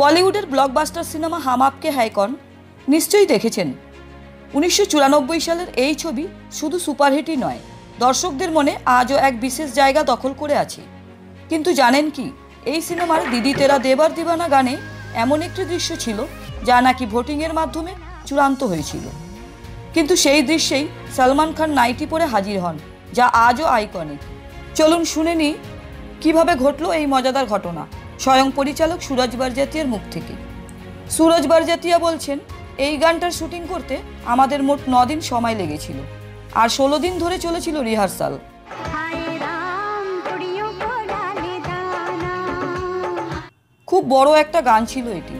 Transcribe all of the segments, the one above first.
বলিউডের blockbuster cinema হাম আপকে হ্যায় কন নিশ্চয়ই দেখেছেন। 1994 সালের এই ছবি শুধু সুপারহিটই নয়, দর্শকদের মনে আজও এক বিশেষ জায়গা দখল করে আছে। কিন্তু জানেন কি, এই সিনেমার দিদি তেরা দেবার দিবানা গানে এমন একটি দৃশ্য ছিল যা নাকি ভোটিংয়ের মাধ্যমে চূড়ান্ত হয়েছিল। কিন্তু সেই দৃশ্যেই সলমান খান নাইটি পরে হাজির হন, যা আজও আইকনিক। চলুন শুনে নিই কীভাবে ঘটল এই মজাদার ঘটনা স্বয়ং পরিচালক সুরজ বারজাতিয়ার মুখ থেকে। সুরজ বারজাতিয়া বলছেন, এই গানটার শুটিং করতে আমাদের মোট 9 দিন সময় লেগেছিল, আর 16 দিন ধরে চলেছিল রিহার্সাল। খুব বড় একটা গান ছিল এটি,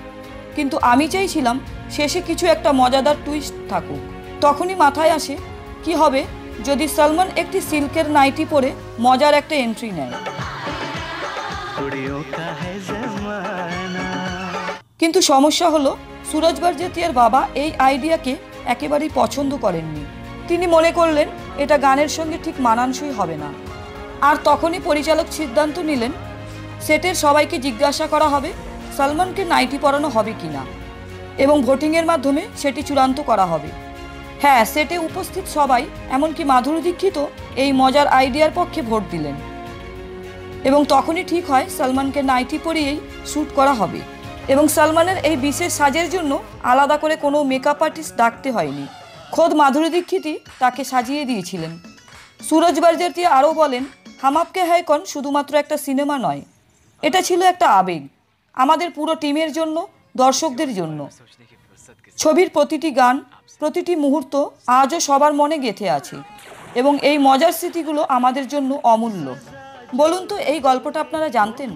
কিন্তু আমি চাইছিলাম শেষে কিছু একটা মজাদার টুইস্ট থাকুক। তখনই মাথায় আসে কি হবে যদি সলমান একটি সিল্কের নাইটি পরে মজার একটা এন্ট্রি নেয়। কিন্তু সমস্যা হলো, সুরজ বারজাতিয়ার বাবা এই আইডিয়াকে একেবারেই পছন্দ করেননি। তিনি মনে করলেন এটা গানের সঙ্গে ঠিক মানানসই হবে না। আর তখনই পরিচালক সিদ্ধান্ত নিলেন সেটের সবাইকে জিজ্ঞাসা করা হবে সলমানকে নাইটি পরানো হবে কিনা, এবং ভোটিংয়ের মাধ্যমে সেটি চূড়ান্ত করা হবে। হ্যাঁ, সেটে উপস্থিত সবাই, এমনকি মাধুরী দীক্ষিত এই মজার আইডিয়ার পক্ষে ভোট দিলেন, এবং তখনই ঠিক হয় সলমানকে নাইটি পরিয়েই শ্যুট করা হবে। এবং সলমানের এই বিশেষ সাজের জন্য আলাদা করে কোনো মেকআপ আর্টিস্ট ডাকতে হয়নি, খোদ মাধুরী দীক্ষিতই তাকে সাজিয়ে দিয়েছিলেন। সুরজ বারজাতিয়া আরও বলেন, হাম আপকে হ্যায় কন শুধুমাত্র একটা সিনেমা নয়, এটা ছিল একটা আবেগ, আমাদের পুরো টিমের জন্য, দর্শকদের জন্য। ছবির প্রতিটি গান, প্রতিটি মুহূর্ত আজও সবার মনে গেঁথে আছে, এবং এই মজার স্মৃতিগুলো আমাদের জন্য অমূল্য। বলুন তো, এই গল্পটা আপনারা জানতেন?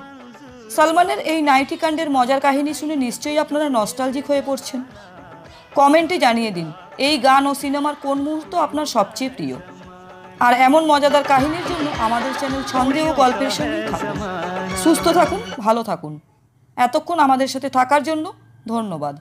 সলমানের এই নাইটি কাণ্ডের মজার কাহিনী শুনে নিশ্চয়ই আপনারা নস্টালজিক হয়ে পড়ছেন। কমেন্টে জানিয়ে দিন এই গান ও সিনেমার কোন মুহূর্ত আপনার সবচেয়ে প্রিয়। আর এমন মজাদার কাহিনীর জন্য আমাদের চ্যানেল ছন্দে ও গল্পের সঙ্গে থাকুন। সুস্থ থাকুন, ভালো থাকুন। এতক্ষণ আমাদের সাথে থাকার জন্য ধন্যবাদ।